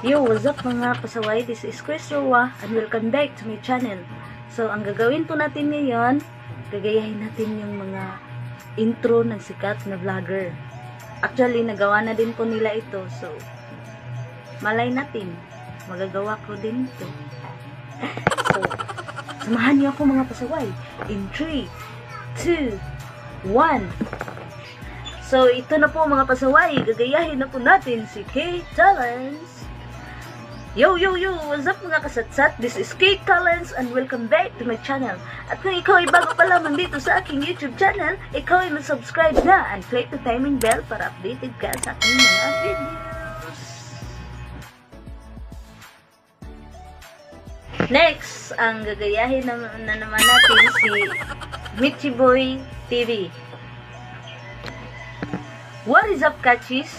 Yo, what's up mga pasaway? This is Chris Roa and welcome back to my channel. So, ang gagawin po natin ngayon, gagayahin natin yung mga intro ng sikat na vlogger. Actually, nagawa na din po nila ito. So, malay natin, magagawa ko din ito. So, samahan niyo ako mga pasaway. In 3, 2, 1. So, ito na po mga pasaway. Gagayahin na po natin si Kate Talents. Yo, yo, yo! What's up mga kasatsat? This is Kate Talents and welcome back to my channel. At kung ikaw ay bago pa lamang dito sa aking YouTube channel, ikaw ay mag-subscribe na and click the timing bell para updated ka sa aking mga videos. Next, ang gagayahin na naman natin si Michi Boy TV. What is up, Kachis?